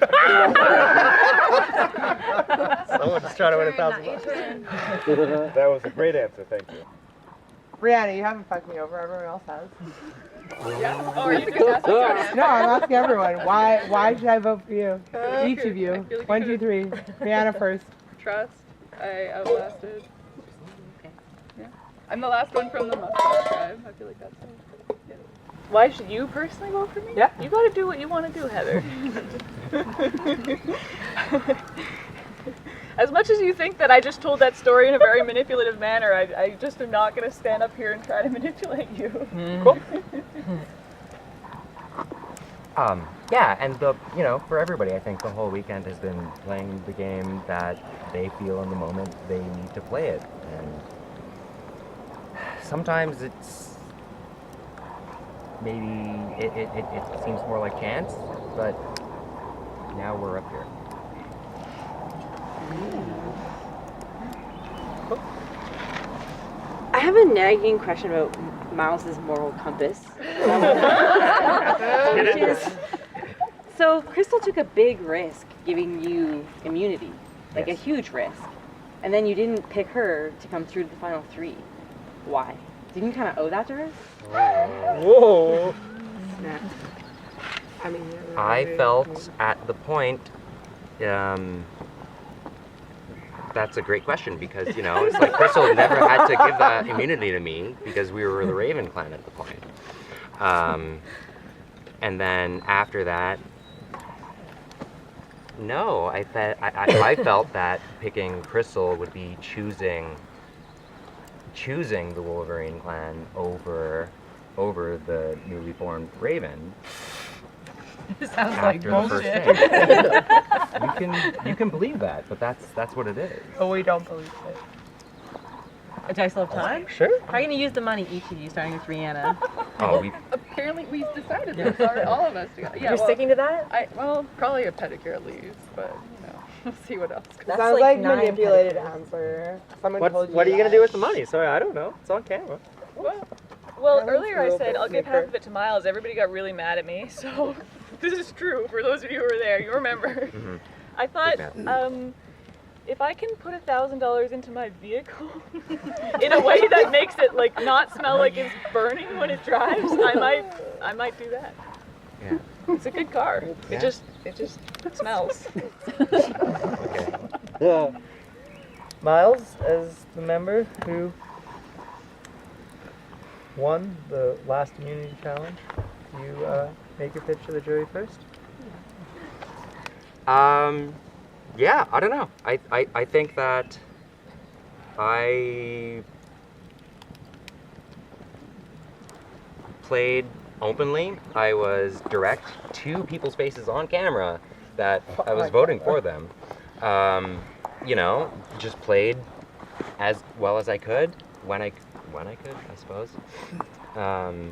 Someone's trying to win $1,000. That was a great answer, thank you. Brianna, you haven't fucked me over. Everyone else has. Yeah? Oh, are you just asking Brianna? No, I'm asking everyone. Why should I vote for you? Each of you. I feel like 1, 2, 3. Brianna first. Trust. I outlasted. Yeah. I'm the last one from the Muslim tribe. I feel like that's it. Yeah. Why should you personally vote for me? Yeah. You gotta do what you want to do, Heather. as much as you think that I just told that story in a very manipulative manner, I just am not going to stand up here and try to manipulate you. Cool. Yeah, and for everybody, I think the whole weekend has been playing the game that they feel in the moment they need to play it. And sometimes it's maybe it seems more like chance, but now we're up here. I have a nagging question about Miles's moral compass. Which is, so Crystal took a big risk giving you immunity, like Yes. a huge risk, and then you didn't pick her to come through to the final 3. Why? Didn't you kind of owe that to her? Whoa. I mean, I felt at the point, that's a great question because, it's like Crystal never had to give that immunity to me because we were the Raven clan at the point. And then after that, no, I felt that picking Crystal would be choosing the Wolverine clan over the newly formed Raven. It sounds like after the first bullshit. game. You can believe that, but that's what it is. But we don't believe it. A dice of time? Sure. How are you going to use the money, each of you, starting with Rihanna? Oh, we Apparently, we've decided this, all of us together. You're sticking to that? Well, probably a pedicure at least, but we'll see what else. That sounds like manipulated answer. Someone told you What are you that. gonna do with the money? Sorry, I don't know. It's on camera. Well, That earlier I was said real I'll give maker. half of it to Miles. Everybody got really mad at me, so this is true for those of you who were there. You remember. I thought, if I can put $1,000 into my vehicle in a way that makes it like not smell like it's burning when it drives, I might do that. Yeah. It's a good car. Yeah. It just smells. Yeah. Miles, as the member who won the last immunity challenge, you make your pitch to the jury first. Yeah, I don't know. I think that I played openly. I was direct to people's faces on camera that I was voting for them. Just played as well as I could when I could, I suppose. And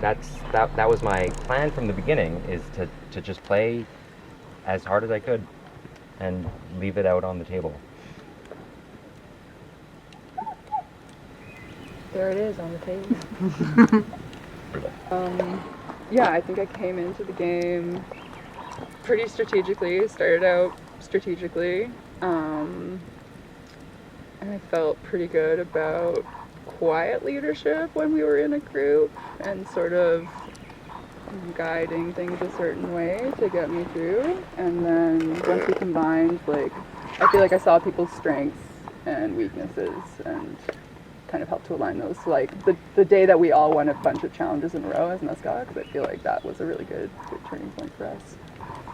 that was my plan from the beginning, is to just play as hard as I could and leave it out on the table. There it is on the table. Yeah, I think I came into the game pretty strategically, started out strategically, and I felt pretty good about quiet leadership when we were in a group and sort of guiding things a certain way to get me through. And then once we combined, I feel like I saw people's strengths and weaknesses and kind of helped to align those. So the day that we all won a bunch of challenges in a row as Muskox, I feel like that was a really good turning point for us.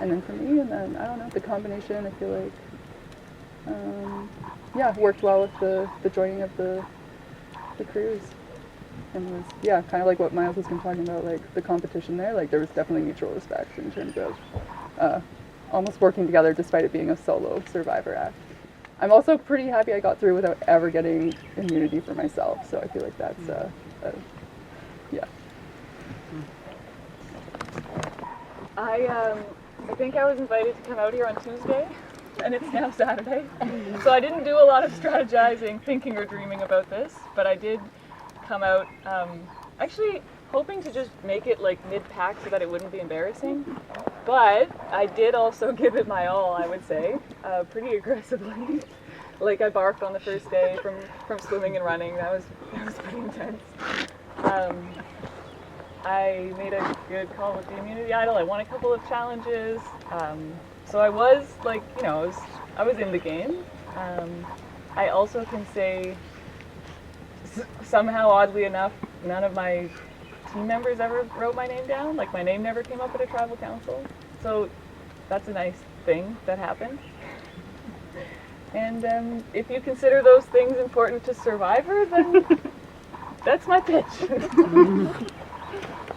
And then for me, and then I don't know, the combination, I feel like worked well with the joining of the crews. And was, kind of like what Miles has been talking about, the competition there, there was definitely mutual respect in terms of almost working together despite it being a solo Survivor act. I'm also pretty happy I got through without ever getting immunity for myself, so I feel like that's, I think I was invited to come out here on Tuesday, and it's now Saturday. So I didn't do a lot of strategizing, thinking, or dreaming about this, but I did come out actually hoping to just make it mid-pack so that it wouldn't be embarrassing. But I did also give it my all, I would say, pretty aggressively. I barked on the first day from swimming and running. That was pretty intense. I made a good call with the immunity idol. I won a couple of challenges. So I was I was in the game. I also can say somehow, oddly enough, none of my team members ever wrote my name down. My name never came up at a tribal council. So that's a nice thing that happened. And if you consider those things important to Survivor, then that's my pitch.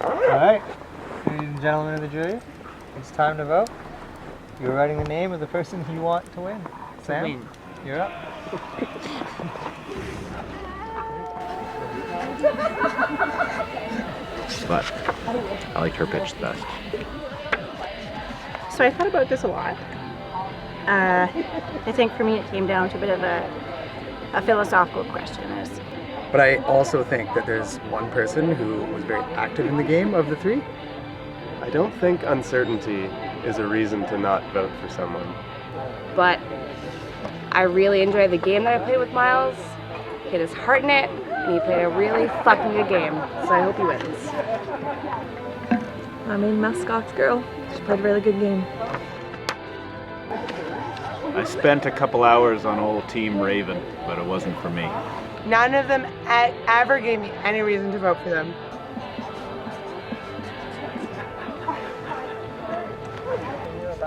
Alright, ladies and gentlemen of the jury, it's time to vote. You're writing the name of the person you want to win. Sam, win. you're up. But I liked her pitch the best. So I thought about this a lot. I think for me it came down to a bit of a philosophical question. But I also think that there's one person who was very active in the game of the three. I don't think uncertainty is a reason to not vote for someone. But I really enjoyed the game that I played with Miles. He had his heart in it, and he played a really fucking good game. So I hope he wins. I mean, Muskox girl. She played a really good game. I spent a couple hours on old Team Raven, but it wasn't for me. None of them ever gave me any reason to vote for them.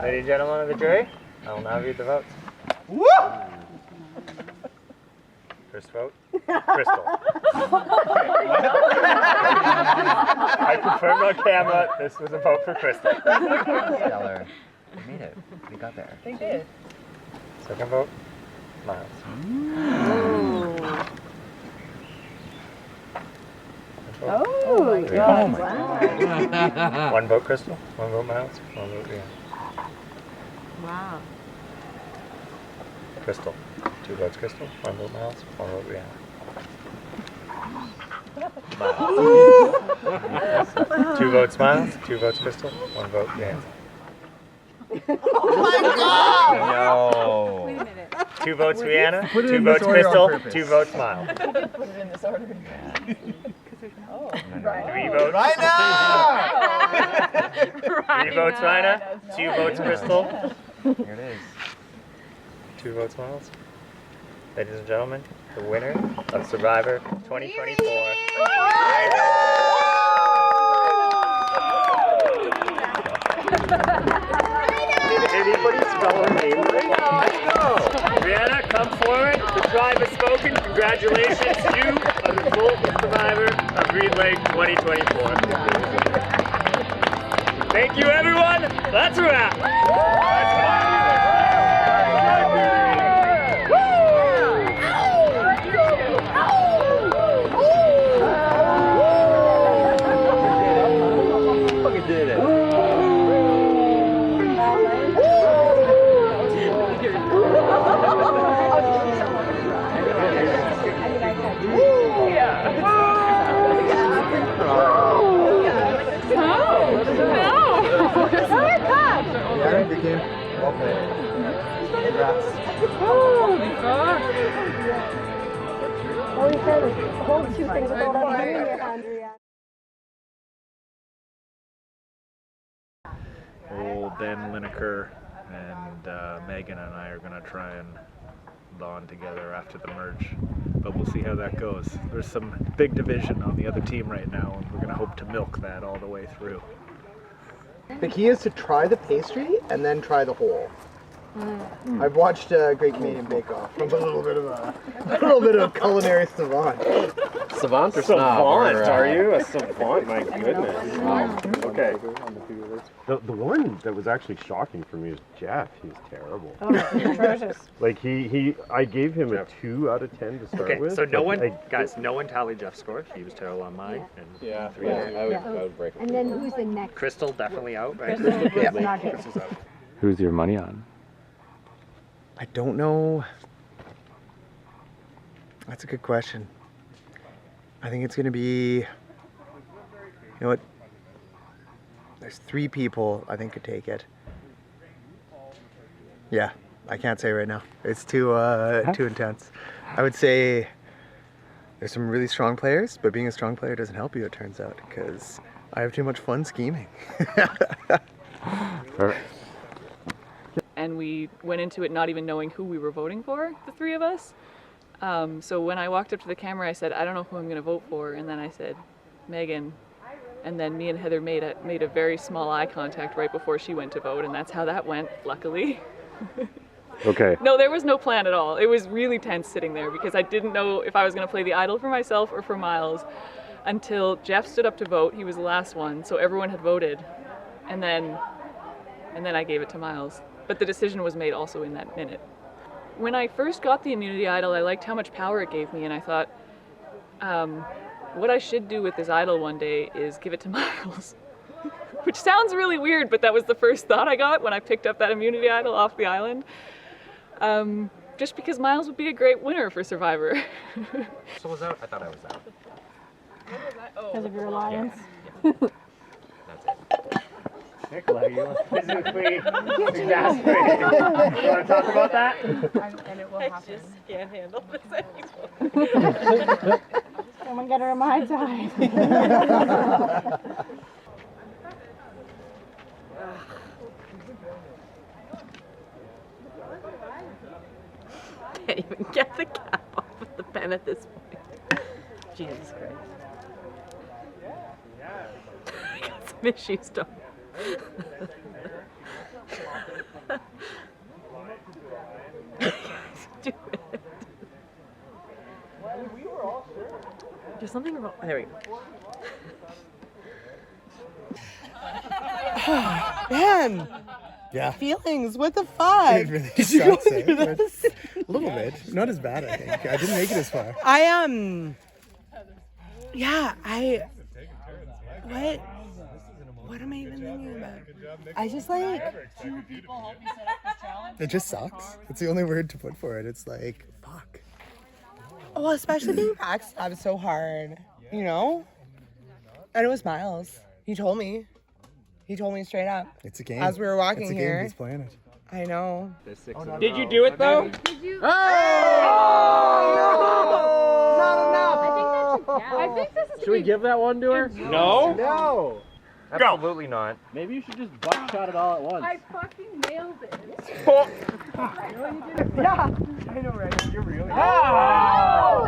Ladies and gentlemen of the jury, I will now read the votes. Woo! First vote, Crystal. I confirmed on camera this was a vote for Crystal. Stellar. We made it. We got there. They did. Second vote, Miles. Oh my god. Wow. One vote Crystal, one vote Miles, one vote Rhianna. Wow. Crystal. 2 votes Crystal, 1 vote Miles, 1 vote Rhianna. 2 votes Miles, 2 votes Crystal, 1 vote Rhianna. Oh my god! No. Wait a minute. 2 votes Rhianna, Put it 2 in this votes order on Crystal, purpose. 2 votes Miles. I did put it in this order. Oh, right. 3 votes. Right 3 votes Rhianna, 2 votes Crystal. Here it is. 2 votes Miles. Ladies and gentlemen, the winner of Survivor 2024. Did anybody spell her name right? Rhianna, come forward. The tribe has spoken. Congratulations. You are the full survivor of Reid Lake 2024. Thank you, everyone. That's a wrap. Fucking did it. Yeah, good game. Well played. Congrats. All you said was hold 2 things with all that money in your hand, Rhianna. Old Ben Lineker and Megan and I are going to try and bond together after the merge. But we'll see how that goes. There's some big division on the other team right now, and we're going to hope to milk that all the way through. The key is to try the pastry and then try the whole. I've watched Great Canadian Bake Off. I'm a little bit of a culinary savant. Savant or snob? Savant, or, are you? A savant? My goodness. Okay. The one that was actually shocking for me is Jeff. He was terrible. Oh, atrocious. Like I gave him a 2 out of 10 to start Okay, with. so no but one, guys, no one tallied Jeff's score. He was terrible on mine. And Yeah, 3 I would break it. And then who's the next? Crystal definitely out, right? Crystal, Yeah. not good. Crystal's out. Who's your money on? I don't know. That's a good question. I think it's going to be, you know what? There's 3 people I think could take it. Yeah, I can't say right now. It's too intense. I would say there's some really strong players, but being a strong player doesn't help you, it turns out, because I have too much fun scheming. And we went into it not even knowing who we were voting for, the 3 of us. So when I walked up to the camera, I said, I don't know who I'm going to vote for. And then I said, Megan, And then me and Heather made a very small eye contact right before she went to vote, and that's how that went, luckily. Okay. No, there was no plan at all. It was really tense sitting there because I didn't know if I was going to play the idol for myself or for Miles until Jeff stood up to vote. He was the last one, so everyone had voted. And then I gave it to Miles. But the decision was made also in that minute. When I first got the immunity idol, I liked how much power it gave me, and I thought, what I should do with this idol one day is give it to Miles. Which sounds really weird, but that was the first thought I got when I picked up that immunity idol off the island. Just because Miles would be a great winner for Survivor. So was out? I thought I was out. Because of your alliance. Yeah. That's it. Nicola, you look physically exasperated. You want to talk about that? And it will happen. I just can't handle this anymore. Someone get her a Mai Tai. Can't even get the cap off with the pen at this point. Jesus Christ. I got some issues, don't do it. There's something wrong. There we go. Man. Yeah. Feelings, what the fuck? It really sucks, eh? A little bit. Not as bad, I think. I didn't make it as far. What am I even thinking about? I just like... It just sucks. It's the only word to put for it. It's like, fuck. Well, especially being backstabbed so hard, you know? And it was Miles. He told me. He told me straight up. It's a game. As we were walking it's a here. Game. He's playing it. I know. Did you do it though? Did you? Oh! I think this is Should we give that one to her? No. No. Absolutely not. Maybe you should just buckshot it all at once. I fucking nailed it. Yeah. I know, right? You're really. Oh,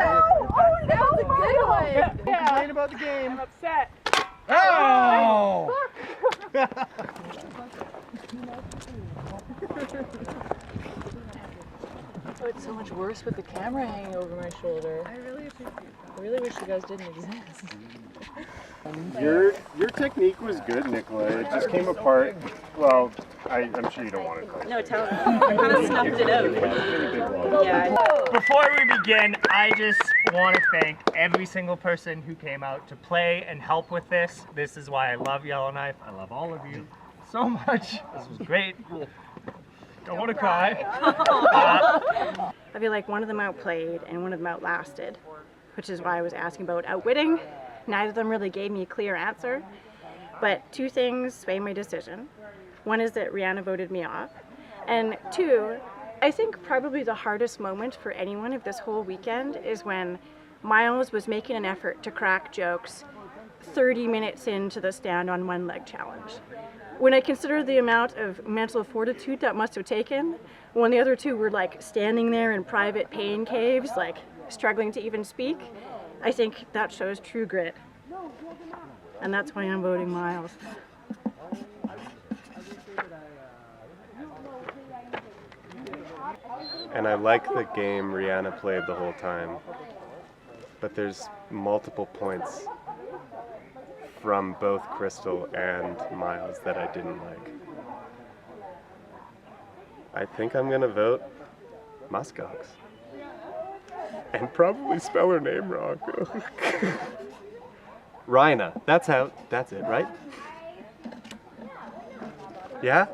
that was a good one. Don't complain about the game. I'm upset. Oh! Oh, it's so much worse with the camera hanging over my shoulder. I really appreciate that. I really wish you guys didn't exist. Your technique was good, Nicola. It just came apart. Well, I'm sure you don't want it. No, tell me. I kind of snuffed it out. Yeah. Before we begin, I just want to thank every single person who came out to play and help with this. This is why I love Yellowknife. I love all of you so much. This was great. Don't want to cry. I feel like one of them outplayed and one of them outlasted, which is why I was asking about outwitting. Neither of them really gave me a clear answer, but two things sway my decision. One is that Rihanna voted me off, and two, I think probably the hardest moment for anyone of this whole weekend is when Miles was making an effort to crack jokes 30 minutes into the stand on one leg challenge. When I consider the amount of mental fortitude that must have taken, when the other two were like standing there in private pain caves, like struggling to even speak, I think that shows true grit. And that's why I'm voting Miles. And I like the game Rihanna played the whole time. But there's multiple points from both Crystal and Miles that I didn't like. I think I'm gonna vote Muskox. And probably spell her name wrong. Rhina. That's it, right? Yeah?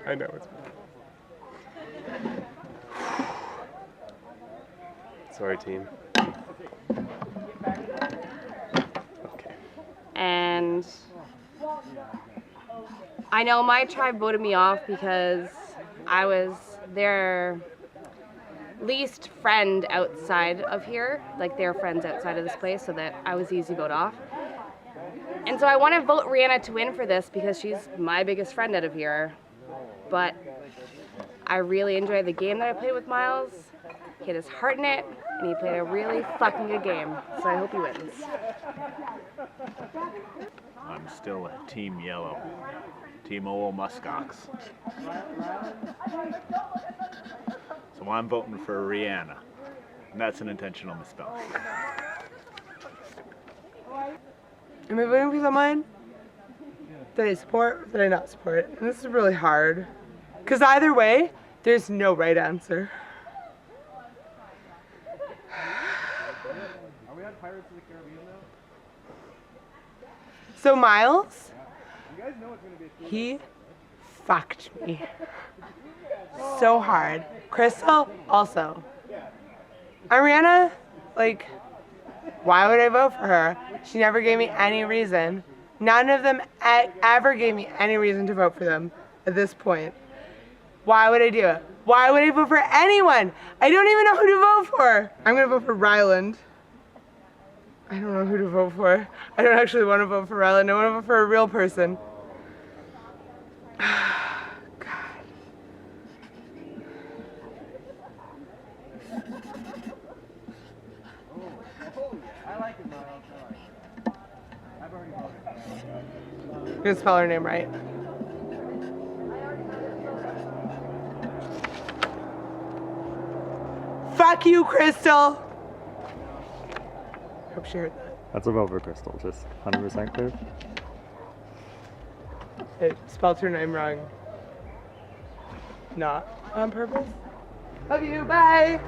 I know it's. Sorry, team. And I know my tribe voted me off because I was their least friend outside of here, like their friends outside of this place, so that I was easy to vote off. And so I want to vote Rihanna to win for this because she's my biggest friend out of here. But I really enjoyed the game that I played with Miles. He had his heart in it. and he played a really fucking good game, so I hope he wins. I'm still Team Yellow. Team Owl Muskox. So I'm voting for Rihanna. And that's an intentional misspell. Am I voting for someone that I support or that I not support? And this is really hard. Because either way, there's no right answer. Are we on Pirates of the Caribbean now? So Miles, You guys know it's going to be a he fucked me so hard. Crystal also. Ariana, like, why would I vote for her? She never gave me any reason. None of them ever gave me any reason to vote for them at this point. Why would I do it? Why would I vote for anyone? I don't even know who to vote for. I'm gonna vote for Ryland. I don't know who to vote for. I don't actually want to vote for Ryland. I want to vote for a real person. I'm gonna spell her name right. Fuck you, Crystal! Hope she heard that. That's a vote for Crystal, just 100% clear. I spelled her name wrong. Not on purpose. Love you, bye!